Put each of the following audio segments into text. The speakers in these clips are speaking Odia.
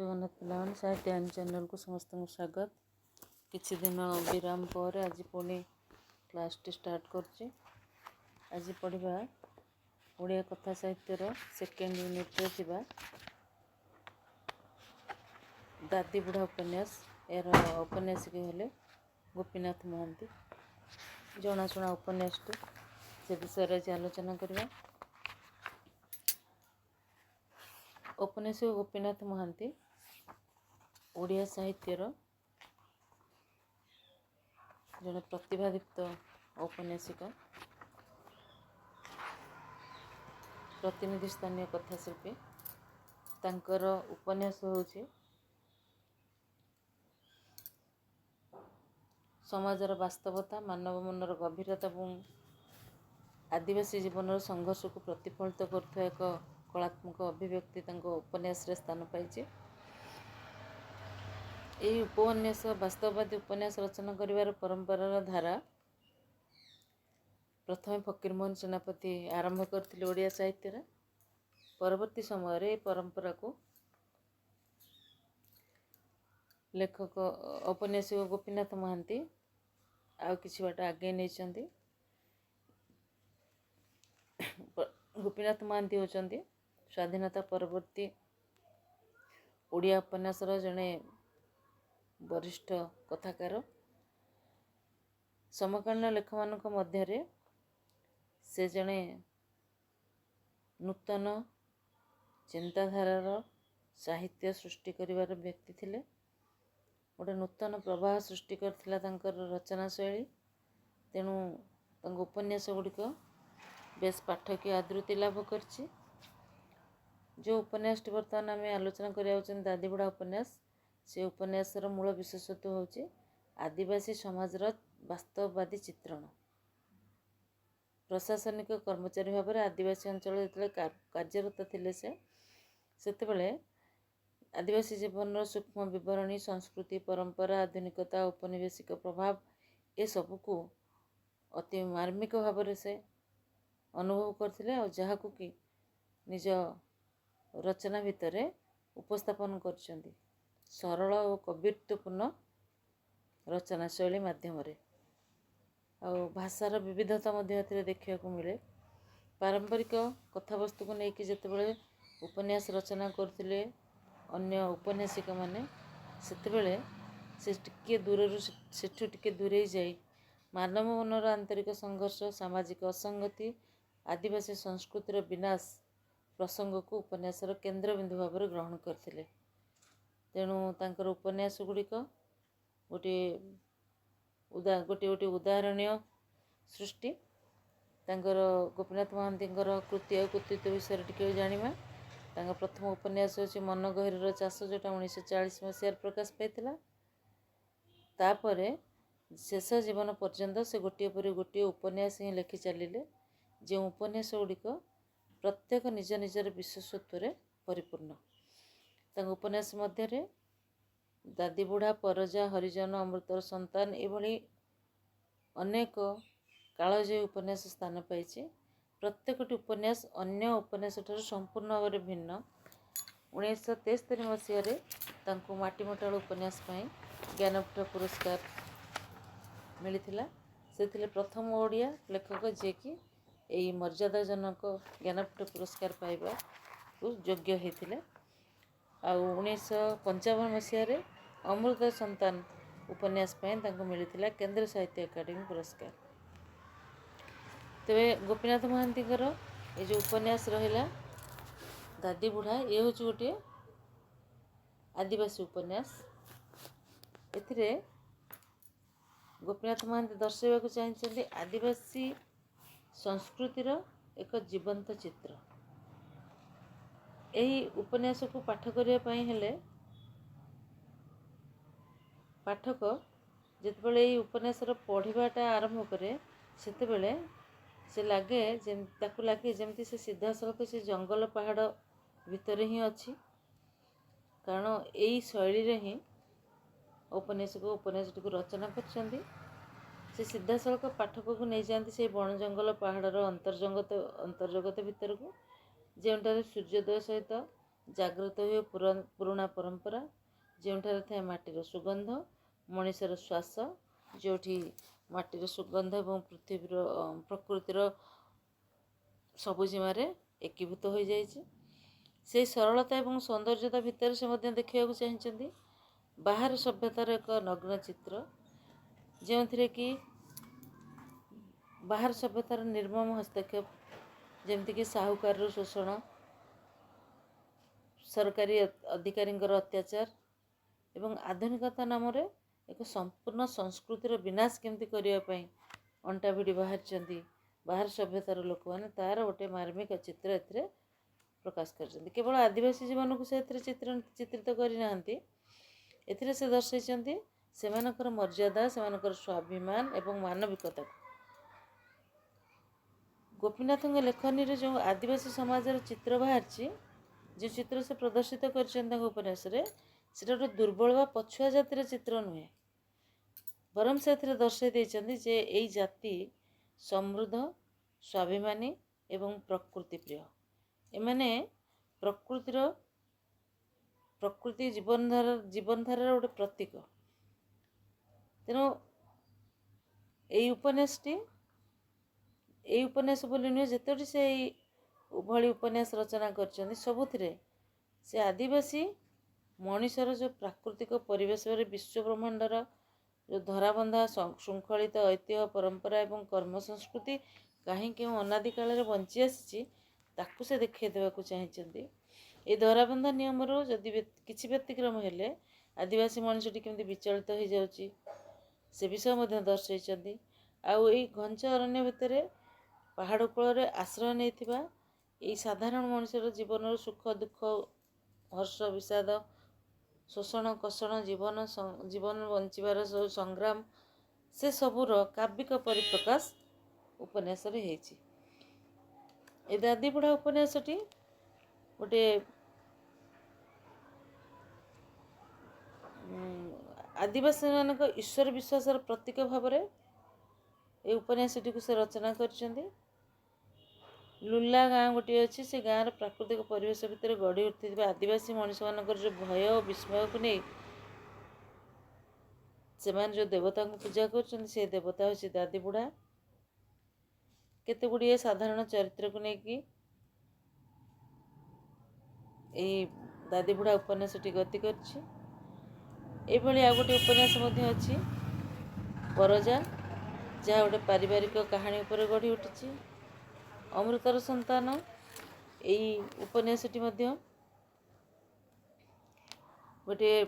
जगन्नाथ पिलाମାନେ साहित्य आईन चैनल को समस्त स्वागत। किछि दिन विराम पर आज पुणी क्लास टी स्टार्ट करछि। आज पढ़िबा ओडिया कथा साहित्यर सेकेंड यूनिट रे थिबा दादी बुढ़ा उपन्यास। यार उपन्यासिक हेले गोपीनाथ महांती। जनाशुना उपन्यासटी से विषय आज आलोचना करबा। उपन्यासिक गोपीनाथ महांती ओडिया साहित्यर जड़े प्रतिभादीप्त औपन्यासिक, प्रतिनिधि स्थानीय कथाशिल्पी। तांकर उपन्यास होउछि समाजर वास्तवता, मानव मनर गभीरता और आदिवासी जीवन संघर्ष को प्रतिफलित करथुवा एक कलात्मक अभिव्यक्ति तांको उपन्यास रे स्थान पाइछि। यही उपन्यास वास्तववादी उपन्यास रचना करिवार परंपरार धारा प्रथम फकीरमोहन सेनापति आरंभ करथिले ओडिया साहित्य रे। परवर्ती समय रे परंपरा को लेखक औपन्यासिक गोपीनाथ महांती आउ किछि बाट आगे नैचंती। गोपीनाथ महांती होचंती स्वाधीनता परवर्ती ओडिया उपन्यास जड़े वरिष्ठ कथाकार। समकालीन लेखक मानक मध्य से जड़े नूतन चिंताधारार साहित्य सृष्टि करिवार व्यक्ति थिले। गोटे नूतन प्रवाह सृष्टि करथिला तांकर रचना शैली। तेणु तांको उपन्यास गुड़िक बेस पाठकीय आदृति लाभ करछि। जो उपन्यास बर्तमान आम आलोचना करिया दादी बुढ़ा उपन्यास, से उपन्यासर मूल विशेषत्व होछि आदिवासी समाजर वास्तववादी चित्रण। प्रशासनिक कर्मचारी भाव में आदिवासी अंचल जो कार्यरत थिले सेतेबेले आदिवासी जीवन सूक्ष्म विवरणी, संस्कृति, परंपरा, आधुनिकता, औपनिवेशिक प्रभाव ए सबको अति मार्मिक भाव में से अनुभव करथिले और जहाकू कि निज रचना भितर उपस्थापन करछंती सरल और कवित्वपूर्ण रचना शैली माध्यम रे। और भाषार विविधता मध्य देखा मिले। पारंपरिक कथावस्तु को लेकिन जितेबाला उपन्यास रचना करथिले अन्य उपन्यासिक माने सेतेबेले से टिके दूर सेठु टिके दूरे जाई मानव मनर आंतरिक संघर्ष, सामाजिक असंगति, आदिवासी संस्कृतिर विनाश प्रसंग को उपन्यासर केंद्र बिंदु भाव में ग्रहण करथिले। तेणु तांकर उपन्यास गुड़िक गोटे गोटे उदाहरणीय सृष्टि। तांकर गोपीनाथ महांतींकर कृति और कृतित्व विषय टिके जानिबा। तांकर प्रथम उपन्यास होछि मन गहिरर चाष, जोटा 1940 मसीह प्रकाश पाइथिला। तापरे शेष जीवन पर्यंत से गोटे पर गोटे उपन्यास ही लिखि चलिले। जो उपन्यास गुड़िक प्रत्येक निज निजर विशेषत्व परिपूर्ण। तांको उपन्यास मध्य दादी बुढ़ा, परजा, हरिजन, अमृतर संतान एभली अनेक कालजयी उपन्यास स्थान पाइछि। प्रत्येकटी उपन्यास अन्य उपन्यास ठाରୁ संपूर्ण भाव में भिन्न। 1973 मसीह तांको माटीमटाल उपन्यास पाई ज्ञानपीठ पुरस्कार मिलिथिला। से प्रथम ओडिया लेखक जे कि यही मर्यादाजनक ज्ञानपीठ पुरस्कार पाइबा को योग्य होते। आ 1955 मसीह अमृत संतान उपन्यास मिलता केंद्र साहित्य एकाडेमी पुरस्कार। तेरे गोपीनाथ महांती ये जो उपन्यास रहा दादी बुढ़ा, ये हूँ गोटे आदिवासी उपन्यास। एथिरे गोपीनाथ महांती दर्शाइबा चाहिए आदिवासी संस्कृतिर एक जीवंत चित्र। यही उपन्यास को पाठ करने हेले पाठक जितेबाला ये उपन्यास पढ़ाटा आरंभ करे सेतेबेले से लगे जमती से सीधा सड़क से जंगल पहाड़ भितर ही अच्छी। कारण यही शैली रे ही उपन्यासक उपन्यासटी को रचना करछंती। से सीधा सड़क पाठक को नहीं जाती से बण जंगल पहाड़र अंतर्जगत भितर को, जोटार सूर्योदय सहित ଜାଗ୍ରତ ହୁଏ ପୁରୁଣା ପରମ୍ପରା, ଯେଉଁଠାରେ ଥାଏ ମାଟିର ସୁଗନ୍ଧ, ମଣିଷର ଶ୍ୱାସ, ଯେଉଁଠି ମାଟିର ସୁଗନ୍ଧ ଏବଂ ପ୍ରକୃତିର ସବୁଜିମାରେ ଏକୀଭୂତ ହୋଇଯାଇଛି। ସେହି ସରଳତା ଏବଂ ସୌନ୍ଦର୍ଯ୍ୟତା ଭିତରେ ସେ ମଧ୍ୟ ଦେଖିବାକୁ ଚାହିଁଛନ୍ତି ବାହାର ସଭ୍ୟତାର ଏକ ନଗ୍ନ ଚିତ୍ର, ଯେଉଁଥିରେ କି ବାହାର ସଭ୍ୟତାର ନିର୍ମମ ହସ୍ତକ୍ଷେପ, ଯେମିତିକି ସାହୁକାରର ଶୋଷଣ, ସରକାରୀ ଅଧିକାରୀଙ୍କର ଅତ୍ୟାଚାର ଏବଂ ଆଧୁନିକତା ନାମରେ ଏକ ସମ୍ପୂର୍ଣ୍ଣ ସଂସ୍କୃତିର ବିନାଶ କେମିତି କରିବା ପାଇଁ ଅଣ୍ଟା ଭିଡ଼ି ବାହାରିଛନ୍ତି ବାହାର ସଭ୍ୟତାର ଲୋକମାନେ, ତା'ର ଗୋଟେ ମାର୍ମିକ ଚିତ୍ର ଏଥିରେ ପ୍ରକାଶ କରିଛନ୍ତି। କେବଳ ଆଦିବାସୀ ଜୀବନକୁ ସେ ଏଥିରେ ଚିତ୍ରିତ କରିନାହାନ୍ତି, ଏଥିରେ ସେ ଦର୍ଶାଇଛନ୍ତି ସେମାନଙ୍କର ମର୍ଯ୍ୟାଦା, ସେମାନଙ୍କର ସ୍ୱାଭିମାନ ଏବଂ ମାନବିକତାକୁ। ଗୋପୀନାଥଙ୍କ ଲେଖନୀରେ ଯେଉଁ ଆଦିବାସୀ ସମାଜର ଚିତ୍ର ବାହାରିଛି, ଯେଉଁ ଚିତ୍ର ସେ ପ୍ରଦର୍ଶିତ କରିଛନ୍ତି ତାଙ୍କ ଉପନ୍ୟାସରେ, ସେଟା ଗୋଟେ ଦୁର୍ବଳ ବା ପଛୁଆ ଜାତିର ଚିତ୍ର ନୁହେଁ, ବରଂ ସେ ଏଥିରେ ଦର୍ଶାଇ ଦେଇଛନ୍ତି ଯେ ଏଇ ଜାତି ସମୃଦ୍ଧ, ସ୍ୱାଭିମାନୀ ଏବଂ ପ୍ରକୃତିପ୍ରିୟ। ଏମାନେ ପ୍ରକୃତି ଜୀବନଧାରାର ଗୋଟେ ପ୍ରତୀକ। ତେଣୁ ଏଇ ଉପନ୍ୟାସ ବୋଲି ନୁହେଁ, ଯେତୋଟି ସେ ଭଳି ଉପନ୍ୟାସ ରଚନା କରିଛନ୍ତି, ସବୁଥିରେ ସେ ଆଦିବାସୀ ମଣିଷର ଯେଉଁ ପ୍ରାକୃତିକ ପରିବେଶରେ ବିଶ୍ୱ ବ୍ରହ୍ମାଣ୍ଡର ଯେଉଁ ଧରାବନ୍ଧା ଶୃଙ୍ଖଳିତ ଐତିହ୍ୟ, ପରମ୍ପରା ଏବଂ କର୍ମ ସଂସ୍କୃତି କାହିଁ କେଉଁ ଅନାଦି କାଳରେ ବଞ୍ଚି ଆସିଛି, ତାକୁ ସେ ଦେଖାଇ ଦେବାକୁ ଚାହିଁଛନ୍ତି। এই ଧରାବନ୍ଧା ନିୟମରୁ ଯଦି କିଛି ବ୍ୟତିକ୍ରମ ହେଲେ ଆଦିବାସୀ ମଣିଷଟି କେମିତି ବିଚଳିତ ହୋଇଯାଉଛି, ସେ ବିଷୟ ମଧ୍ୟ ଦର୍ଶାଇଛନ୍ତି। ଆଉ ଏଇ ଘଞ୍ଚ ଅରଣ୍ୟ ଭିତରେ ପାହାଡ଼ କୋଳରେ ଆଶ୍ରୟ ନେଇଥିବା ଏଇ ସାଧାରଣ ମଣିଷର ଜୀବନର ସୁଖ ଦୁଃଖ, ହର୍ଷ ବିଷାଦ, ଶୋଷଣ କଷଣ, ଜୀବନ ବଞ୍ଚିବାର ସବୁ ସଂଗ୍ରାମ, ସେ ସବୁର କାବ୍ୟିକ ପରିପ୍ରକାଶ ଉପନ୍ୟାସରେ ହେଇଛି। ଏ ଦାଦିବୁଢ଼ା ଉପନ୍ୟାସଟି ଗୋଟେ ଆଦିବାସୀମାନଙ୍କ ଈଶ୍ୱର ବିଶ୍ୱାସର ପ୍ରତୀକ ଭାବରେ ଏ ଉପନ୍ୟାସଟିକୁ ସେ ରଚନା କରିଛନ୍ତି। ଲୁଲା ଗାଁ ଗୋଟିଏ ଅଛି, ସେ ଗାଁର ପ୍ରାକୃତିକ ପରିବେଶ ଭିତରେ ଗଢ଼ି ଉଠିଥିବା ଆଦିବାସୀ ମଣିଷମାନଙ୍କର ଯେଉଁ ଭୟ ଓ ବିସ୍ମୟକୁ ନେଇ ସେମାନେ ଯେଉଁ ଦେବତାଙ୍କୁ ପୂଜା କରୁଛନ୍ତି, ସେ ଦେବତା ହେଉଛି ଦାଦିବୁଢ଼ା। କେତେ ଗୁଡ଼ିଏ ସାଧାରଣ ଚରିତ୍ରକୁ ନେଇକି এই ଦାଦିବୁଢ଼ା ଉପନ୍ୟାସଟି ଗତି କରିଛି। ଏଇଭଳି ଆଉ ଗୋଟିଏ ଉପନ୍ୟାସ ମଧ୍ୟ ଅଛି, ପରଜା, ଯାହା ଗୋଟେ ପାରିବାରିକ କାହାଣୀ ଉପରେ ଗଢ଼ି ଉଠିଛି। ଅମୃତର ସନ୍ତାନ, ଏଇ ଉପନ୍ୟାସଟି ମଧ୍ୟ ଗୋଟିଏ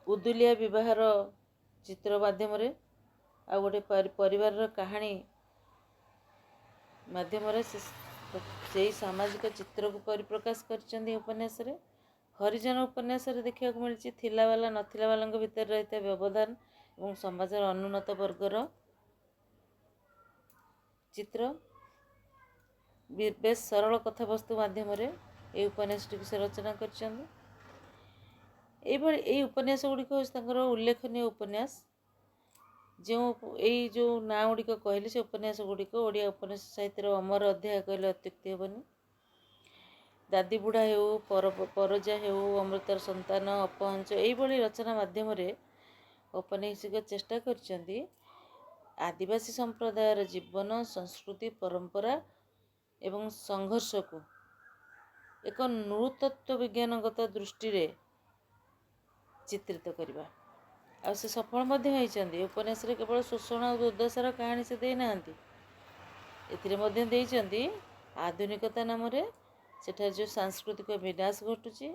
ଉଦୁଲିଆ ବିବାହର ଚିତ୍ର ମାଧ୍ୟମରେ ଆଉ ଗୋଟେ ପରିବାରର କାହାଣୀ ମାଧ୍ୟମରେ ସେହି ସାମାଜିକ ଚିତ୍ରକୁ ପରିପ୍ରକାଶ କରିଛନ୍ତି ଉପନ୍ୟାସରେ। ହରିଜନ ଉପନ୍ୟାସରେ ଦେଖିବାକୁ ମିଳିଛି ଥିଲାବାଲା ନଥିଲା ବାଲାଙ୍କ ଭିତରେ ରହିଥିବା ବ୍ୟବଧାନ ଏବଂ ସମାଜର ଅନୁନ୍ନତ ବର୍ଗର ଚିତ୍ର। ବେଶ ସରଳ କଥାବସ୍ତୁ ମାଧ୍ୟମରେ ଏହି ଉପନ୍ୟାସଟିକୁ ସେ ରଚନା କରିଛନ୍ତି। ଏଇଭଳି ଏହି ଉପନ୍ୟାସ ଗୁଡ଼ିକ ହେଉଛି ତାଙ୍କର ଉଲ୍ଲେଖନୀୟ ଉପନ୍ୟାସ। ଯେଉଁ ନାଁ ଗୁଡ଼ିକ କହିଲି, ସେ ଉପନ୍ୟାସ ଗୁଡ଼ିକ ଓଡ଼ିଆ ଉପନ୍ୟାସ ସାହିତ୍ୟର ଅମର ଅଧ୍ୟାୟ କହିଲେ ଅତ୍ୟୁକ୍ତି ହେବନି। ଦାଦିବୁଢ଼ା ହେଉ, ପରଜା ହେଉ, ଅମୃତର ସନ୍ତାନ, ଅପହଞ୍ଚ, ଏଇଭଳି ରଚନା ମାଧ୍ୟମରେ ଔପନ୍ୟାସିକ ଚେଷ୍ଟା କରିଛନ୍ତି ଆଦିବାସୀ ସମ୍ପ୍ରଦାୟର ଜୀବନ, ସଂସ୍କୃତି, ପରମ୍ପରା ଏବଂ ସଂଘର୍ଷକୁ ଏକ ନୃତତ୍ତ୍ୱ ବିଜ୍ଞାନଗତ ଦୃଷ୍ଟିରେ ଚିତ୍ରିତ କରିବା। ଆଉ ସେ ସଫଳ ମଧ୍ୟ ହୋଇଛନ୍ତି। ଉପନ୍ୟାସରେ କେବଳ ଶୋଷଣ ଆଉ ଦୁର୍ଦ୍ଦଶାର କାହାଣୀ ସେ ଦେଇନାହାନ୍ତି, ଏଥିରେ ମଧ୍ୟ ଦେଇଛନ୍ତି ଆଧୁନିକତା ନାମରେ ସେଠାରେ ଯେଉଁ ସାଂସ୍କୃତିକ ବିନାଶ ଘଟୁଛି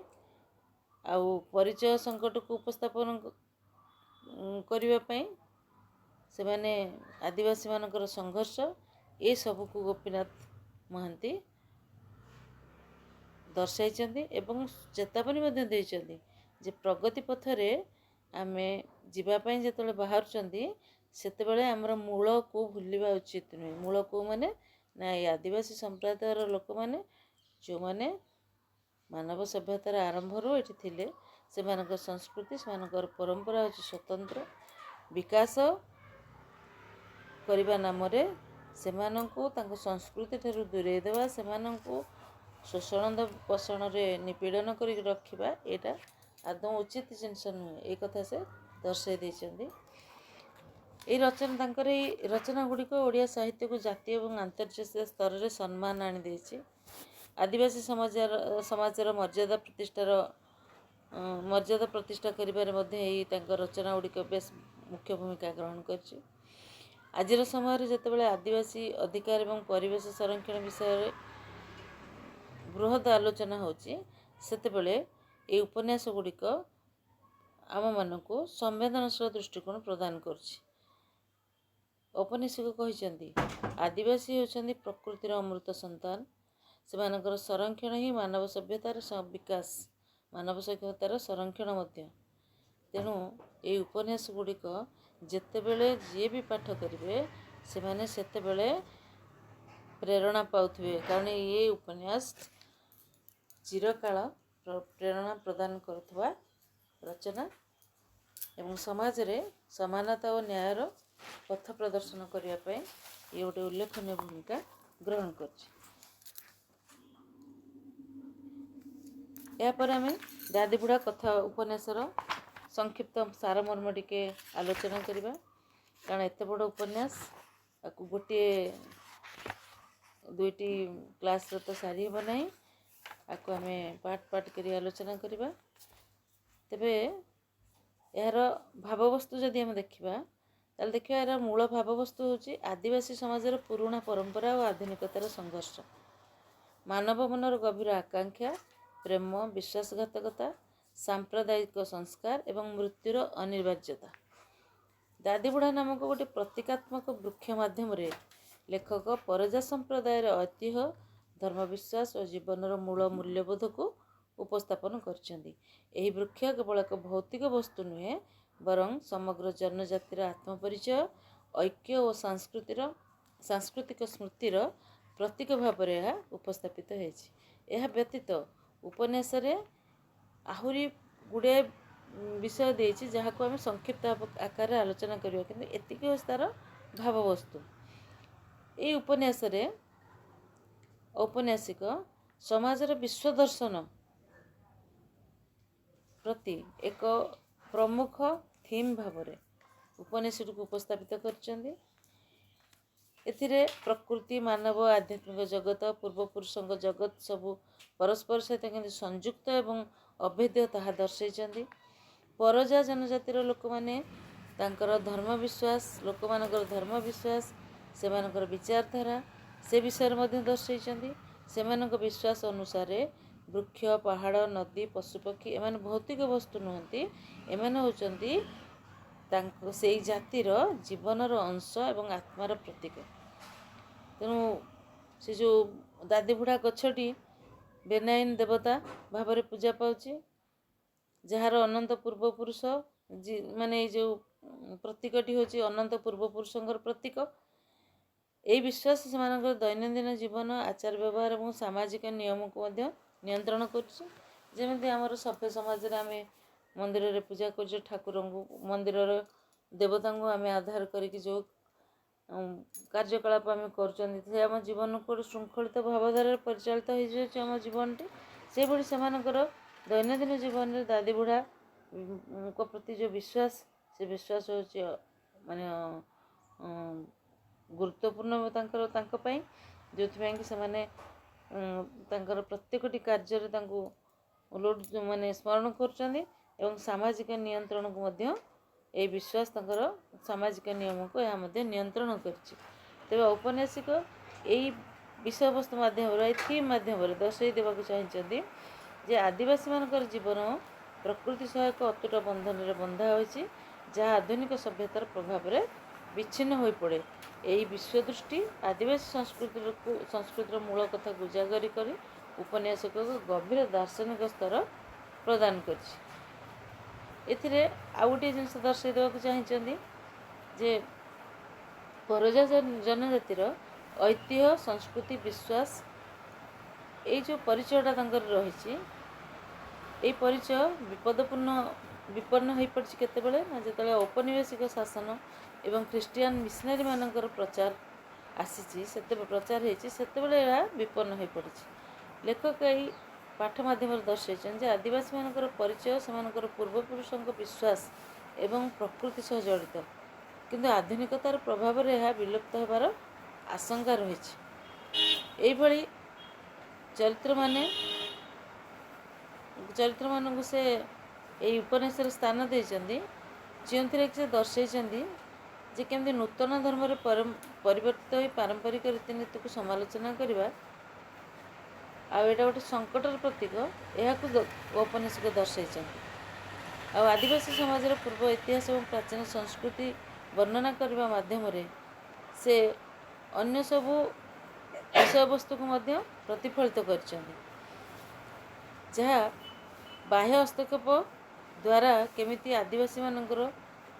ଆଉ ପରିଚୟ ସଙ୍କଟକୁ ଉପସ୍ଥାପନ କରିବା ପାଇଁ ସେମାନେ ଆଦିବାସୀମାନଙ୍କର ସଂଘର୍ଷ, ଏସବୁକୁ ଗୋପୀନାଥ ମହାନ୍ତି ଦର୍ଶାଇଛନ୍ତି ଏବଂ ଚେତାବନୀ ମଧ୍ୟ ଦେଇଛନ୍ତି ଯେ ପ୍ରଗତି ପଥରେ ଆମେ ଯିବା ପାଇଁ ଯେତେବେଳେ ବାହାରୁଛନ୍ତି, ସେତେବେଳେ ଆମର ମୂଳକୁ ଭୁଲିବା ଉଚିତ ନୁହେଁ। ମୂଳକୁ ମାନେ ନା ଏଇ ଆଦିବାସୀ ସମ୍ପ୍ରଦାୟର ଲୋକମାନେ ଯେଉଁମାନେ ମାନବ ସଭ୍ୟତାର ଆରମ୍ଭରୁ ଏଠି ଥିଲେ, ସେମାନଙ୍କର ସଂସ୍କୃତି, ସେମାନଙ୍କର ପରମ୍ପରା ହେଉଛି ସ୍ୱତନ୍ତ୍ର। ବିକାଶ କରିବା ନାମରେ ସେମାନଙ୍କୁ ତାଙ୍କ ସଂସ୍କୃତି ଠାରୁ ଦୂରେଇ ଦେବା, ସେମାନଙ୍କୁ ଶୋଷଣ ପୋଷଣରେ ନିପୀଡ଼ନ କରି ରଖିବା ଏଇଟା ଆଦୌ ଉଚିତ ଜିନିଷ ନୁହେଁ, ଏ କଥା ସେ ଦର୍ଶାଇ ଦେଇଛନ୍ତି। ତାଙ୍କର ଏଇ ରଚନା ଗୁଡ଼ିକ ଓଡ଼ିଆ ସାହିତ୍ୟକୁ ଜାତୀୟ ଏବଂ ଆନ୍ତର୍ଜାତିକ ସ୍ତରରେ ସମ୍ମାନ ଆଣିଦେଇଛି। ଆଦିବାସୀ ସମାଜର ମର୍ଯ୍ୟାଦା ପ୍ରତିଷ୍ଠା କରିବାରେ ମଧ୍ୟ ଏହି ତାଙ୍କ ରଚନା ଗୁଡ଼ିକ ବେଶ ମୁଖ୍ୟ ଭୂମିକା ଗ୍ରହଣ କରିଛି। ଆଜିର ସମୟରେ ଯେତେବେଳେ ଆଦିବାସୀ ଅଧିକାର ଏବଂ ପରିବେଶ ସଂରକ୍ଷଣ ବିଷୟରେ ବୃହତ ଆଲୋଚନା ହେଉଛି, ସେତେବେଳେ ଏହି ଉପନ୍ୟାସ ଗୁଡ଼ିକ ଆମମାନଙ୍କୁ ସମ୍ବେଦନଶୀଳ ଦୃଷ୍ଟିକୋଣ ପ୍ରଦାନ କରୁଛି। ଔପନ୍ୟାସିକ କହିଛନ୍ତି, ଆଦିବାସୀ ହେଉଛନ୍ତି ପ୍ରକୃତିର ଅମୃତ ସନ୍ତାନ। ସେମାନଙ୍କର ସଂରକ୍ଷଣ ହିଁ ମାନବ ସଭ୍ୟତାର ବିକାଶ, ମାନବ ସଭ୍ୟତାର ସଂରକ୍ଷଣ ମଧ୍ୟ। ତେଣୁ ଏହି ଉପନ୍ୟାସ ଗୁଡ଼ିକ ଯେତେବେଳେ ଯିଏ ବି ପାଠ କରିବେ, ସେମାନେ ସେତେବେଳେ ପ୍ରେରଣା ପାଉଥିବେ, କାରଣ ଏ ଉପନ୍ୟାସ ଚିରକାଳ ପ୍ରେରଣା ପ୍ରଦାନ କରୁଥିବା ରଚନା ଏବଂ ସମାଜରେ ସମାନତା ଓ ନ୍ୟାୟର ପଥ ପ୍ରଦର୍ଶନ କରିବା ପାଇଁ ଇଏ ଗୋଟେ ଉଲ୍ଲେଖନୀୟ ଭୂମିକା ଗ୍ରହଣ କରିଛି। ଏହାପରେ ଆମେ ଦାଦିବୁଢ଼ା କଥା ଉପନ୍ୟାସର ସଂକ୍ଷିପ୍ତ ସାରମର୍ମ ଟିକେ ଆଲୋଚନା କରିବା, କାରଣ ଏତେ ବଡ଼ ଉପନ୍ୟାସ ତାକୁ ଗୋଟିଏ ଦୁଇଟି କ୍ଲାସ୍ରେ ତ ସାରି ହେବ ନାହିଁ, ଆକୁ ଆମେ ପାର୍ଟ କରି ଆଲୋଚନା କରିବା। ତେବେ ଏହାର ଭାବବସ୍ତୁ ଯଦି ଆମେ ଦେଖିବା, ତାହେଲେ ଦେଖିବା ଏହାର ମୂଳ ଭାବବସ୍ତୁ ହେଉଛି ଆଦିବାସୀ ସମାଜର ପୁରୁଣା ପରମ୍ପରା ଓ ଆଧୁନିକତାର ସଂଘର୍ଷ, ମାନବ ମନର ଗଭୀର ଆକାଂକ୍ଷା, ପ୍ରେମ, ବିଶ୍ୱାସଘାତକତା, ସାମ୍ପ୍ରଦାୟିକ ସଂସ୍କାର ଏବଂ ମୃତ୍ୟୁର ଅନିବାର୍ଯ୍ୟତା। ଦାଦିବୁଢ଼ା ନାମକ ଗୋଟିଏ ପ୍ରତୀକାତ୍ମକ ବୃକ୍ଷ ମାଧ୍ୟମରେ ଲେଖକ ପରଜା ସମ୍ପ୍ରଦାୟର ଐତିହ୍ୟ, ଧର୍ମବିଶ୍ୱାସ ଓ ଜୀବନର ମୂଳ ମୂଲ୍ୟବୋଧକୁ ଉପସ୍ଥାପନ କରିଛନ୍ତି। ଏହି ବୃକ୍ଷ କେବଳ ଏକ ଭୌତିକ ବସ୍ତୁ ନୁହେଁ, ବରଂ ସମଗ୍ର ଜନଜାତିର ଆତ୍ମପରିଚୟ, ଐକ୍ୟ ଓ ସାଂସ୍କୃତିକ ସ୍ମୃତିର ପ୍ରତୀକ ଭାବରେ ଏହା ଉପସ୍ଥାପିତ ହୋଇଛି। ଏହା ବ୍ୟତୀତ ଉପନ୍ୟାସରେ ଆହୁରି ଗୁଡ଼ାଏ ବିଷୟ ଦେଇଛି, ଯାହାକୁ ଆମେ ସଂକ୍ଷିପ୍ତ ଆକାରରେ ଆଲୋଚନା କରିବା, କିନ୍ତୁ ଏତିକି ହେଉଛି ତା'ର ଭାବବସ୍ତୁ। ଏହି ଉପନ୍ୟାସରେ ଔପନ୍ୟାସିକ ସମାଜର ବିଶ୍ୱଦର୍ଶନ ପ୍ରତି ଏକ ପ୍ରମୁଖ ଥିମ୍ ଭାବରେ ଉପନ୍ୟାସଟିକୁ ଉପସ୍ଥାପିତ କରିଛନ୍ତି। ଏଥିରେ ପ୍ରକୃତି, ମାନବ, ଆଧ୍ୟାତ୍ମିକ ଜଗତ, ପୂର୍ବପୁରୁଷଙ୍କ ଜଗତ ସବୁ ପରସ୍ପର ସହିତ କେମିତି ସଂଯୁକ୍ତ ଏବଂ ଅଭେଦ୍ୟ ତାହା ଦର୍ଶାଇଛନ୍ତି। ପରଜା ଜନଜାତିର ଲୋକମାନେ ଲୋକମାନଙ୍କର ଧର୍ମବିଶ୍ୱାସ, ସେମାନଙ୍କର ବିଚାରଧାରା ସେ ବିଷୟରେ ମଧ୍ୟ ଦର୍ଶାଇଛନ୍ତି। ସେମାନଙ୍କ ବିଶ୍ୱାସ ଅନୁସାରେ ବୃକ୍ଷ, ପାହାଡ଼, ନଦୀ, ପଶୁପକ୍ଷୀ ଏମାନେ ଭୌତିକ ବସ୍ତୁ ନୁହନ୍ତି, ଏମାନେ ହେଉଛନ୍ତି ସେଇ ଜାତିର ଜୀବନର ଅଂଶ ଏବଂ ଆତ୍ମାର ପ୍ରତୀକ। ତେଣୁ ସେ ଯେଉଁ ଦାଦିବୁଢ଼ା ଗଛଟି ବେନାଇନ ଦେବତା ଭାବରେ ପୂଜା ପାଉଛି, ଯାହାର ଅନନ୍ତ ପୂର୍ବପୁରୁଷ ମାନେ ଏଇ ଯେଉଁ ପ୍ରତୀକଟି ହେଉଛି ଅନନ୍ତ ପୂର୍ବପୁରୁଷଙ୍କର ପ୍ରତୀକ। ଏହି ବିଶ୍ୱାସ ସେମାନଙ୍କର ଦୈନନ୍ଦିନ ଜୀବନ, ଆଚାର ବ୍ୟବହାର ଏବଂ ସାମାଜିକ ନିୟମକୁ ମଧ୍ୟ ନିୟନ୍ତ୍ରଣ କରୁଛି। ଯେମିତି ଆମର ସଭ୍ୟ ସମାଜରେ ଆମେ ମନ୍ଦିରରେ ପୂଜା କରୁଛେ, ଠାକୁରଙ୍କୁ, ମନ୍ଦିରର ଦେବତାଙ୍କୁ ଆମେ ଆଧାର କରିକି ଯେଉଁ କାର୍ଯ୍ୟକଳାପ ଆମେ କରୁଛନ୍ତି, ସେ ଆମ ଜୀବନକୁ ଗୋଟେ ଶୃଙ୍ଖଳିତ ଭାବଧାରାରେ ପରିଚାଳିତ ହୋଇଯାଉଛି ଆମ ଜୀବନଟି। ସେହିଭଳି ସେମାନଙ୍କର ଦୈନନ୍ଦିନ ଜୀବନରେ ଦାଦିବୁଢ଼ାଙ୍କ ପ୍ରତି ଯେଉଁ ବିଶ୍ୱାସ, ସେ ବିଶ୍ୱାସ ହେଉଛି ମାନେ ଗୁରୁତ୍ୱପୂର୍ଣ୍ଣ ତାଙ୍କ ପାଇଁ, ଯେଉଁଥିପାଇଁ କି ସେମାନେ ତାଙ୍କର ପ୍ରତ୍ୟେକଟି କାର୍ଯ୍ୟରେ ତାଙ୍କୁ ସ୍ମରଣ କରୁଛନ୍ତି ଏବଂ ସାମାଜିକ ନିୟନ୍ତ୍ରଣକୁ ମଧ୍ୟ ଏହି ବିଶ୍ୱାସ ତାଙ୍କର ସାମାଜିକ ନିୟମକୁ ଏହା ମଧ୍ୟ ନିୟନ୍ତ୍ରଣ କରିଛି। ତେବେ ଔପନ୍ୟାସିକ ଏହି ବିଷୟବସ୍ତୁ ମାଧ୍ୟମରେ, ଏହି ଥିମ୍ ମାଧ୍ୟମରେ ଦର୍ଶାଇ ଦେବାକୁ ଚାହିଁଛନ୍ତି ଯେ ଆଦିବାସୀମାନଙ୍କର ଜୀବନ ପ୍ରକୃତି ସହ ଏକ ଅତୁଟ ବନ୍ଧନରେ ବନ୍ଧା ହୋଇଛି, ଯାହା ଆଧୁନିକ ସଭ୍ୟତାର ପ୍ରଭାବରେ ବିଚ୍ଛିନ୍ନ ହୋଇପଡ଼େ। ଏହି ବିଶ୍ୱଦୃଷ୍ଟି ଆଦିବାସୀ ସଂସ୍କୃତିର ମୂଳ କଥାକୁ ଉଜାଗର କରି ଉପନ୍ୟାସକୁ ଗଭୀର ଦାର୍ଶନିକ ସ୍ତର ପ୍ରଦାନ କରିଛି। ଏଥିରେ ଆଉ ଗୋଟିଏ ଜିନିଷ ଦର୍ଶାଇ ଦେବାକୁ ଚାହିଁଛନ୍ତି ଯେ ପରଜା ଜନଜାତିର ଐତିହ୍ୟ, ସଂସ୍କୃତି, ବିଶ୍ୱାସ, ଏଇ ଯେଉଁ ପରିଚୟଟା ତାଙ୍କର ରହିଛି, ଏହି ପରିଚୟ ବିପନ୍ନ ହୋଇପଡ଼ିଛି କେତେବେଳେ ନା ଯେତେବେଳେ ଔପନିବେଶିକ ଶାସନ ଏବଂ ଖ୍ରୀଷ୍ଟିଆନ ମିଶନାରୀମାନଙ୍କର ପ୍ରଚାର ହେଇଛି, ସେତେବେଳେ ଏହା ବିପନ୍ନ ହୋଇପଡ଼ିଛି। लेखक यही पाठ माध्यम दर्शाई जे आदिवासी मानकर परिचय से पूर्वपुरुषों विश्वास एवं प्रकृति सह जड़ित किंतु आधुनिकतार प्रभाव में यह विलुप्त होबार आशंका रही। यही चरित्र मानक से यही उपन्यास स्थान देते जो से दर्शाई जे केमती नूतन धर्म परिवर्तित हो पारंपरिक रीतिनीति को समालोचना करवा आटा गोटे संकटर प्रतीक यह उपन्यास को दर्शाई। आदिवासी समाज पूर्व इतिहास और प्राचीन संस्कृति वर्णना करने माध्यम से अन्य सबू विषय वस्तु को प्रतिफलित कर बाह्य हस्तक्षेप द्वारा केमिति आदिवासी मानकर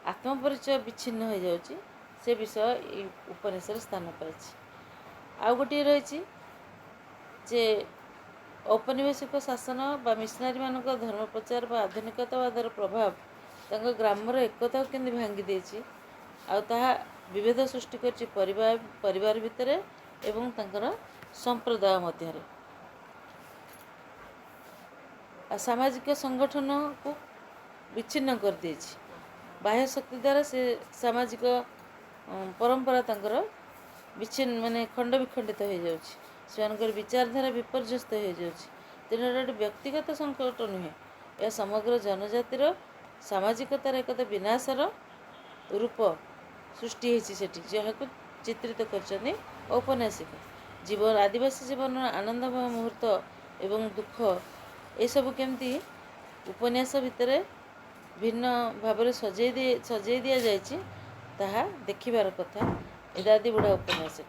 आत्मपरिचय विच्छिन्न हो जाउची से विषय उपन्यास स्थान पाई। आउ गोटे रही जे औपनिवेशिक शासन बा मिशनारी मानक धर्म प्रचार बा आधुनिकतावादर प्रभाव ग्रामर एकता केमती भांगी देछि आ ताहा विभेद सृष्टि करछि परिवार भितर एवं तांकर संप्रदाय मध्य सामाजिक संगठन को विच्छिन्न कर देछि। बाह्य शक्ति द्वारा से सामाजिक परंपरा तांकर विच्छिन्न माने खंड विखंडित हो जाउछि से विचारधारा विपर्यस्त हो जाउछि। तेणु गोटे व्यक्तिगत संकट नुहे यह समग्र जनजातिर सामाजिकतार एक विनाशर रूप सृष्टि होती जहाँ को चित्रित कर औपन्यासिक जीवन आदिवासी जीवन आनंदमय मुहूर्त एवं दुख ये सब केमती उपन्यास भितर भिन्न भाव सजै दि जाइए ताहा देखिबार कथा दादी बुढ़ा उपन्यास।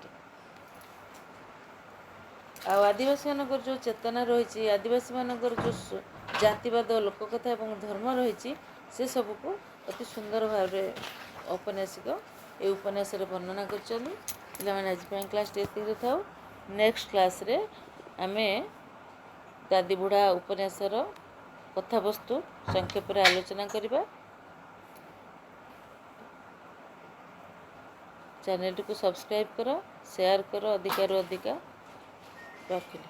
आदिवासी मानकर जो चेतना रही आदिवासी मानकर जो जातिवाद लोककथा एवं धर्म रही से सबको अति सुंदर भाव औपन्यासिक ये उपन्यास वर्णना कर आज क्लास ये था। नेक्स्ट क्लास रे आमे दादी बुढ़ा उपन्यासर कथावस्तु संक्षेप आलोचना करवा। चैनल को सब्सक्राइब करो, शेयर करो, अधिकार अधिका रखिले।